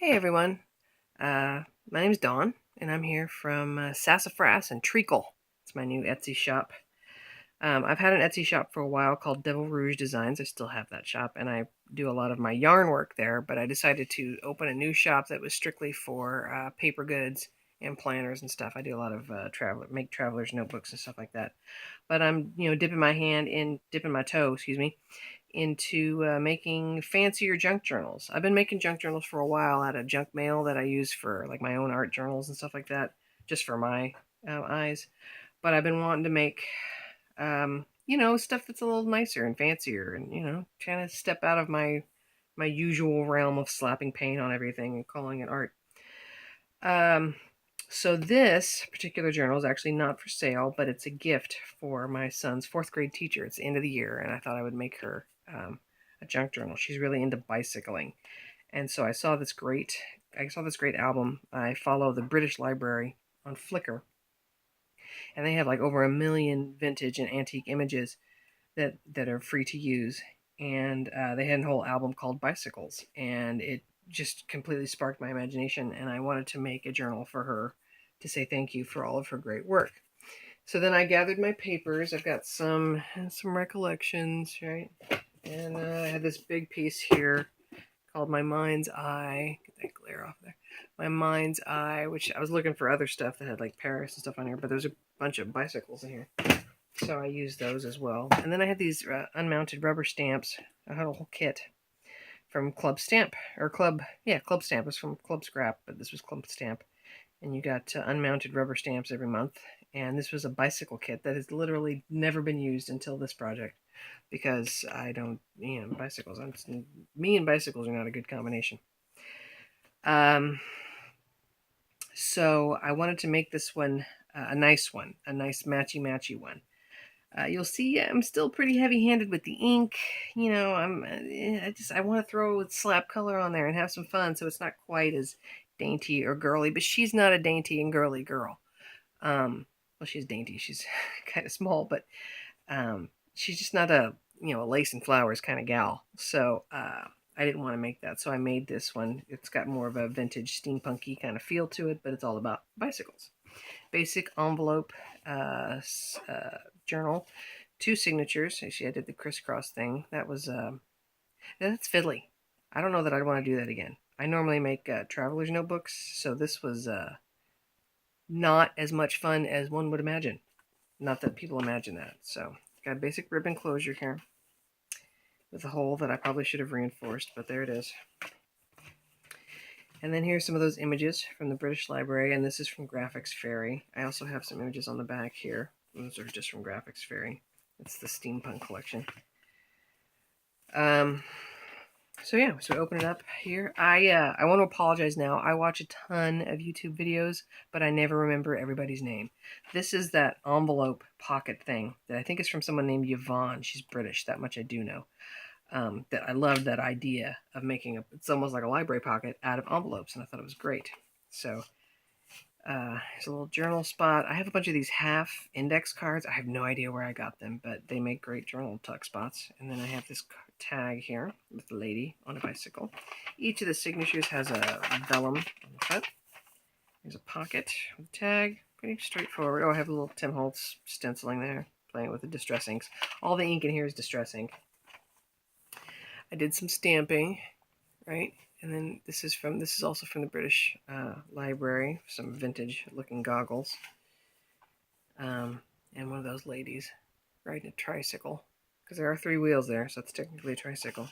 Hey everyone, my name is Dawn, and I'm here from Sassafras and Treacle. It's my new Etsy shop. I've had an Etsy shop for a while called Devil Rouge Designs. I still have that shop, and I do a lot of my yarn work there. But I decided to open a new shop that was strictly for paper goods and planners and stuff. I do a lot of make travelers notebooks and stuff like that. But I'm dipping my toe, excuse me, into making fancier junk journals. I've been making junk journals for a while out of junk mail that I use for like my own art journals and stuff like that, just for my eyes. But I've been wanting to make, stuff that's a little nicer and fancier, and trying to step out of my usual realm of slapping paint on everything and calling it art. Um, so this particular journal is actually not for sale, but it's a gift for my son's fourth grade teacher. It's the end of the year, and I thought I would make her a junk journal. She's really into bicycling, and so I saw this great album. I follow the British Library on Flickr, and they have like over 1 million vintage and antique images that are free to use. And they had a whole album called Bicycles, and it just completely sparked my imagination. And I wanted to make a journal for her to say thank you for all of her great work. So then I gathered my papers. I've got some recollections, right? And I had this big piece here called My Mind's Eye. Get that glare off there. My Mind's Eye, which I was looking for other stuff that had like Paris and stuff on here, but there's a bunch of bicycles in here. So I used those as well. And then I had these unmounted rubber stamps. I had a whole kit from Club Stamp, or Club, yeah, Club Stamp. It was from Club Scrap, but this was Club Stamp. And you got unmounted rubber stamps every month. And this was a bicycle kit that has literally never been used until this project, because I don't, bicycles. Me and bicycles are not a good combination. Um, so I wanted to make this one a nice one, a nice matchy one. You'll see I'm still pretty heavy-handed with the ink. I want to throw slap color on there and have some fun, so it's not quite as dainty or girly. But she's not a dainty and girly girl. Well, she's dainty. She's kind of small, but she's just not a lace and flowers kind of gal. So I didn't want to make that, so I made this one. It's got more of a vintage steampunky kind of feel to it, but it's all about bicycles. Basic envelope journal, 2 signatures. Actually, I did the crisscross thing. That's fiddly. I don't know that I'd want to do that again. I normally make traveler's notebooks, so this was not as much fun as one would imagine. Not that people imagine that. So got a basic ribbon closure here with a hole that I probably should have reinforced, but there it is. And then here's some of those images from the British Library, and this is from Graphics Fairy. I also have some images on the back here. Those are just from Graphics Fairy. It's the steampunk collection. So we open it up here. I want to apologize now. I watch a ton of YouTube videos, but I never remember everybody's name. This is that envelope pocket thing that I think is from someone named Yvonne. She's British, that much I do know. That I love that idea of making it's almost like a library pocket out of envelopes, and I thought it was great. So here's a little journal spot. I have a bunch of these half index cards. I have no idea where I got them, but they make great journal tuck spots. And then I have this tag here with the lady on a bicycle. Each of the signatures has a vellum on the front. There's a pocket with a tag. Pretty straightforward. Oh, I have a little Tim Holtz stenciling there, playing with the distress inks. All the ink in here is distress ink. I did some stamping, right? And then this is also from the British Library, some vintage looking goggles. And one of those ladies riding a tricycle, because there are 3 wheels there, so it's technically a tricycle.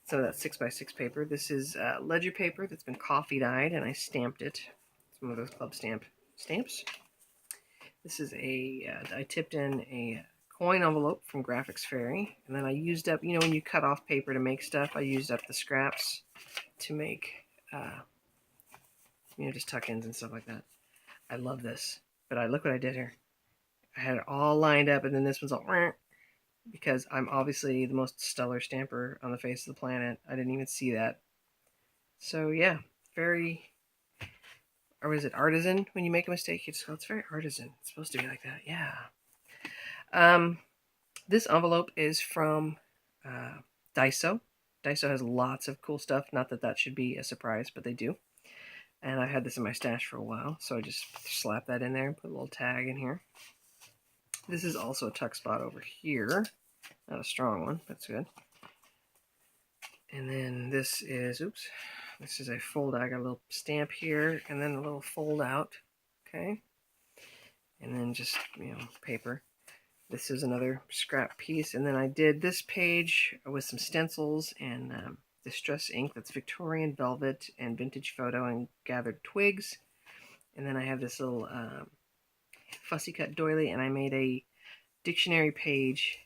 Some of that 6x6 paper. This is ledger paper that's been coffee dyed, and I stamped it. It's one of those club stamps. This is I tipped in a coin envelope from Graphics Fairy, and then I used up, when you cut off paper to make stuff, I used up the scraps to make, just tuck-ins and stuff like that. I love this, but look what I did here. I had it all lined up, and then this one's all because I'm obviously the most stellar stamper on the face of the planet. I didn't even see that. So yeah, very, or is it artisan? When you make a mistake, it's very artisan. It's supposed to be like that. Yeah. This envelope is from Daiso. Daiso has lots of cool stuff. Not that that should be a surprise, but they do. And I had this in my stash for a while, so I just slapped that in there and put a little tag in here. This is also a tuck spot over here. Not a strong one, that's good. And then this is, oops, this is a fold out. I got a little stamp here, and then a little fold out, okay? And then just, paper. This is another scrap piece. And then I did this page with some stencils and distress ink. That's Victorian velvet and vintage photo and gathered twigs. And then I have this little fussy cut doily, and I made a dictionary page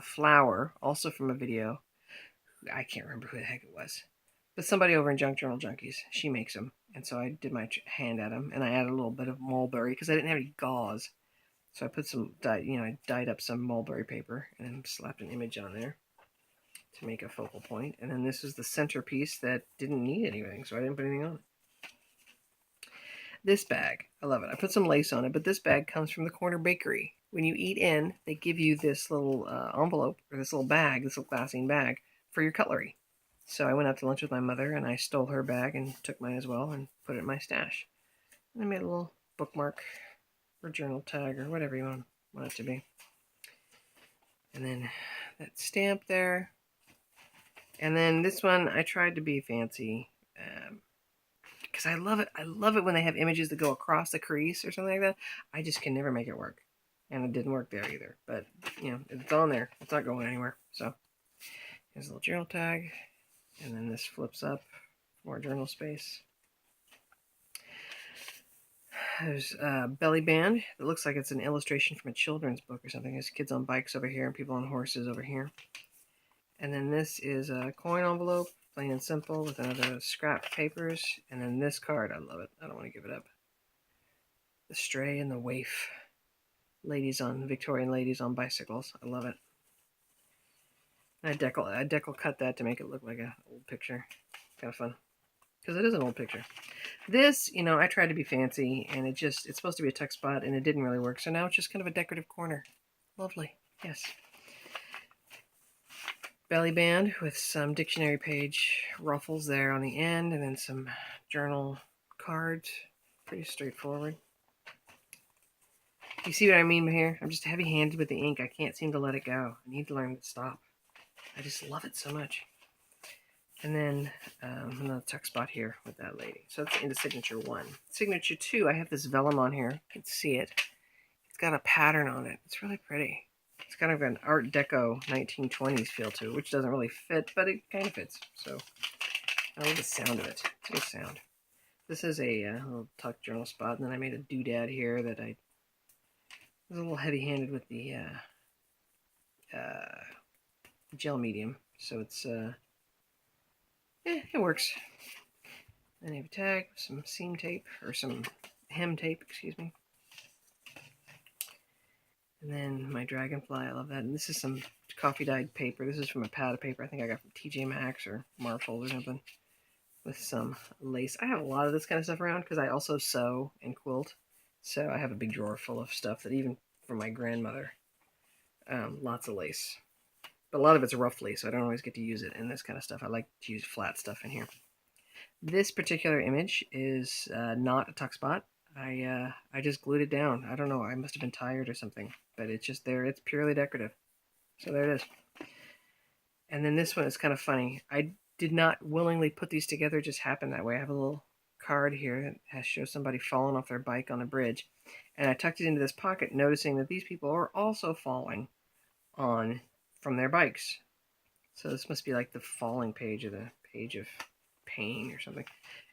flower, also from a video. I can't remember who the heck it was, but somebody over in Junk Journal Junkies. She makes them, and so I did my hand at them, and I added a little bit of mulberry because I didn't have any gauze. So I put some, I dyed up some mulberry paper and then slapped an image on there to make a focal point. And then this is the centerpiece that didn't need anything, so I didn't put anything on it. This bag, I love it. I put some lace on it, but this bag comes from the Corner Bakery. When you eat in, they give you this little envelope, or this little bag, this little glassine bag, for your cutlery. So I went out to lunch with my mother, and I stole her bag and took mine as well and put it in my stash. And I made a little bookmark or journal tag or whatever you want it to be. And then that stamp there. And then this one, I tried to be fancy because I love it. I love it when they have images that go across the crease or something like that. I just can never make it work. And it didn't work there either. But, it's on there. It's not going anywhere. So here's a little journal tag. And then this flips up, more journal space. There's a belly band. It looks like it's an illustration from a children's book or something. There's kids on bikes over here and people on horses over here. And then this is a coin envelope, plain and simple, with another scrap papers. And then this card, I love it. I don't want to give it up. The Stray and the Waif. Victorian ladies on bicycles. I love it. And I decal cut that to make it look like an old picture. Kind of fun. Because it is an old picture. This, I tried to be fancy, and it's supposed to be a tuck spot, and it didn't really work. So now it's just kind of a decorative corner. Lovely. Yes. Belly band with some dictionary page ruffles there on the end, and then some journal cards. Pretty straightforward. You see what I mean here? I'm just heavy-handed with the ink. I can't seem to let it go. I need to learn to stop. I just love it so much. And then another tuck spot here with that lady. So that's into signature 1. Signature 2, I have this vellum on here. You can see it. It's got a pattern on it. It's really pretty. It's kind of an Art Deco 1920s feel to it, which doesn't really fit, but it kind of fits. So I love the sound of it. It's a good sound. This is a little tuck journal spot, and then I made a doodad here that I was a little heavy-handed with the gel medium. So it's it works. Then I have a tag with some seam tape, or some hem tape, excuse me. And then my dragonfly, I love that. And this is some coffee dyed paper. This is from a pad of paper I think I got from TJ Maxx or Marshalls or something. With some lace. I have a lot of this kind of stuff around because I also sew and quilt. So I have a big drawer full of stuff that even from my grandmother. Lots of lace. But a lot of it's rough lace, so I don't always get to use it in this kind of stuff. I like to use flat stuff in here. This particular image is not a tuck spot. I just glued it down. I don't know. I must have been tired or something. But it's just there. It's purely decorative. So there it is. And then this one is kind of funny. I did not willingly put these together. It just happened that way. I have a little card here that shows somebody falling off their bike on a bridge. And I tucked it into this pocket, noticing that these people are also falling from their bikes. So this must be like the falling page, or the page of pain or something.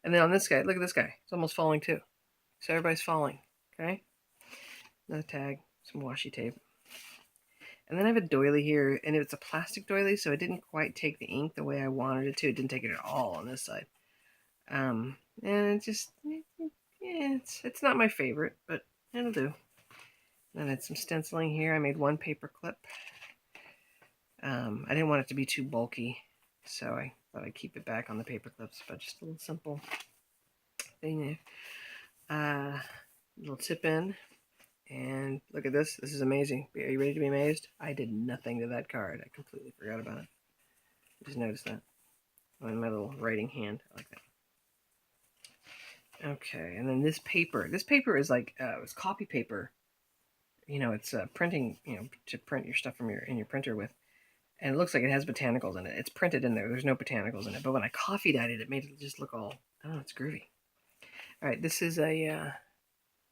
And then on this guy, look at this guy. It's almost falling too. So everybody's falling, okay? Another tag, some washi tape. And then I have a doily here, and it's a plastic doily, so it didn't quite take the ink the way I wanted it to. It didn't take it at all on this side. And it just, yeah, it's not my favorite, but it'll do. Then I had some stenciling here. I made one paper clip. I didn't want it to be too bulky, so I thought I'd keep it back on the paper clips, but just a little simple thing there. Little tip in, and look at this. This is amazing. Are you ready to be amazed? I did nothing to that card. I completely forgot about it. Just noticed that. in my little writing hand. I like that. Okay, and then this paper. This paper is like it's copy paper. It's printing. To print your stuff from your printer with. And it looks like it has botanicals in it. It's printed in there. There's no botanicals in it. But when I coffee dyed it, it made it just look all. Oh, it's groovy. All right, this is a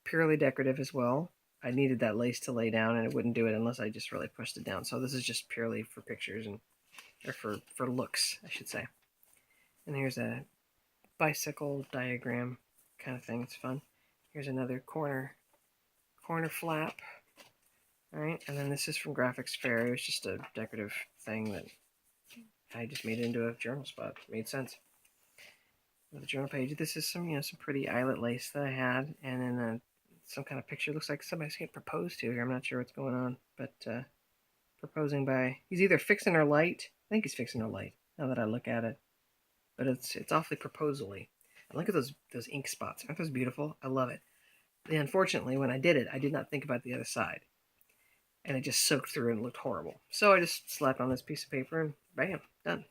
purely decorative as well. I needed that lace to lay down, and it wouldn't do it unless I just really pushed it down. So this is just purely for pictures or for looks, I should say. And here's a bicycle diagram kind of thing. It's fun. Here's another corner flap. All right, and then this is from Graphics Fair. It was just a decorative thing that I just made it into a journal spot. It made sense. The journal page. This is some pretty eyelet lace that I had, and then some kind of picture. Looks like somebody's getting proposed to here. I'm not sure what's going on, but proposing by, he's either fixing her light. I think he's fixing her light. Now that I look at it, but it's awfully proposally. And look at those ink spots. Aren't those beautiful? I love it. And unfortunately, when I did it, I did not think about the other side, and it just soaked through and looked horrible. So I just slapped on this piece of paper and bam, done.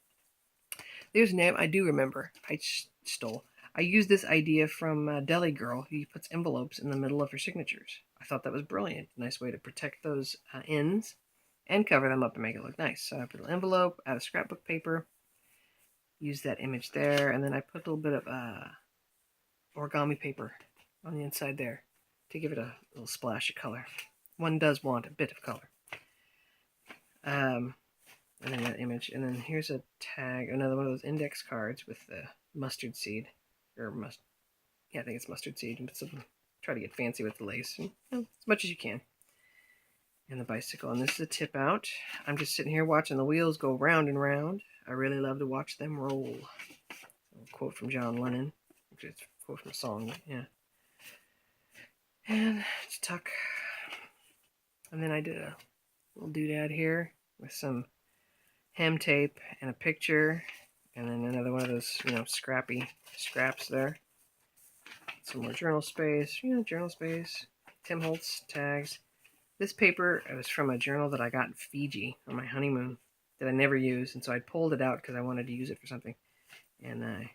There's a name I do remember. I stole. I used this idea from Deli Girl, who puts envelopes in the middle of her signatures. I thought that was brilliant. Nice way to protect those ends and cover them up and make it look nice. So I put an envelope out of scrapbook paper, use that image there, and then I put a little bit of origami paper on the inside there to give it a little splash of color. One does want a bit of color. And then that image, and then here's a tag, another one of those index cards with the mustard seed, I think it's mustard seed, but try to get fancy with the lace, and, as much as you can. And the bicycle, and this is a tip out. I'm just sitting here watching the wheels go round and round. I really love to watch them roll. A quote from John Lennon, which is a quote from a song, yeah. And it's tuck. And then I did a little doodad here with some hem tape and a picture, and then another one of those, scrappy scraps there. Some more journal space, journal space. Tim Holtz tags. This paper, it was from a journal that I got in Fiji on my honeymoon that I never used, and so I pulled it out because I wanted to use it for something. And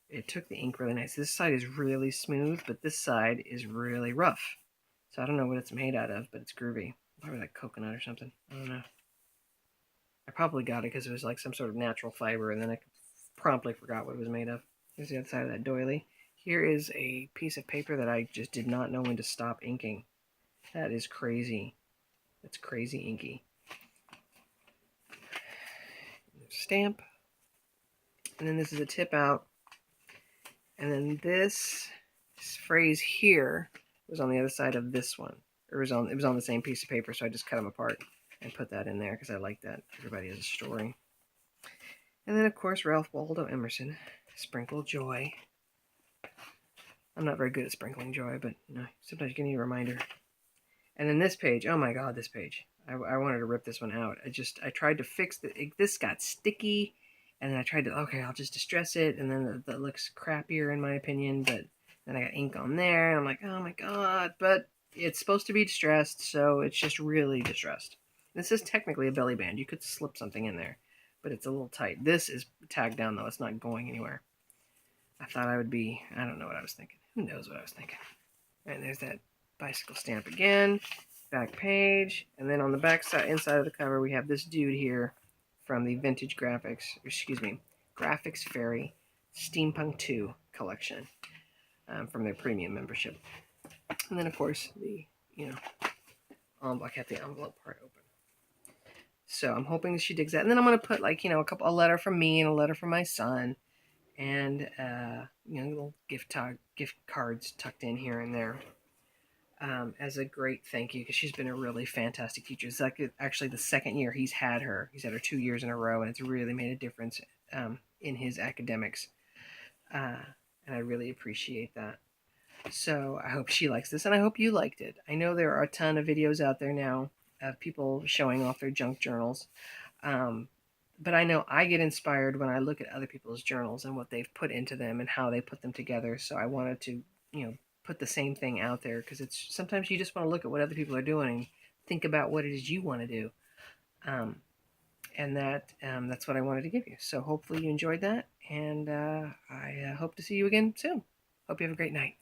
it took the ink really nice. This side is really smooth, but this side is really rough. So I don't know what it's made out of, but it's groovy. Probably like coconut or something. I don't know. I probably got it because it was like some sort of natural fiber, and then I promptly forgot what it was made of. Here's the other side of that doily. Here is a piece of paper that I just did not know when to stop inking. That is crazy. That's crazy inky. Stamp. And then this is a tip out. And then this phrase here was on the other side of this one. It was on the same piece of paper, so I just cut them apart and put that in there because I like that. Everybody has a story. And then, of course, Ralph Waldo Emerson, Sprinkle Joy. I'm not very good at sprinkling joy, but sometimes you need a reminder. And then this page, oh my god, this page. I wanted to rip this one out. I tried to fix this got sticky, and then I tried to, I'll just distress it, and then that looks crappier in my opinion, but then I got ink on there, and I'm like, oh my god, but it's supposed to be distressed, so it's just really distressed. This is technically a belly band. You could slip something in there, but it's a little tight. This is tagged down, though. It's not going anywhere. I thought I would be, I don't know what I was thinking. Who knows what I was thinking? And there's that bicycle stamp again, back page, and then on the back side, inside of the cover, we have this dude here from the Vintage Graphics Fairy Steampunk 2 collection from their premium membership. And then, of course, the, I kept the envelope part open. So I'm hoping she digs that. And then I'm going to put, a letter from me and a letter from my son, and little gift cards tucked in here and there as a great thank you, because she's been a really fantastic teacher. It's actually the second year he's had her. He's had her 2 years in a row, and it's really made a difference in his academics, and I really appreciate that. So I hope she likes this, and I hope you liked it. I know there are a ton of videos out there now of people showing off their junk journals. But I know I get inspired when I look at other people's journals and what they've put into them and how they put them together. So I wanted to, put the same thing out there, because it's sometimes you just want to look at what other people are doing and think about what it is you want to do. and that's what I wanted to give you. So hopefully you enjoyed that, and I hope to see you again soon. Hope you have a great night.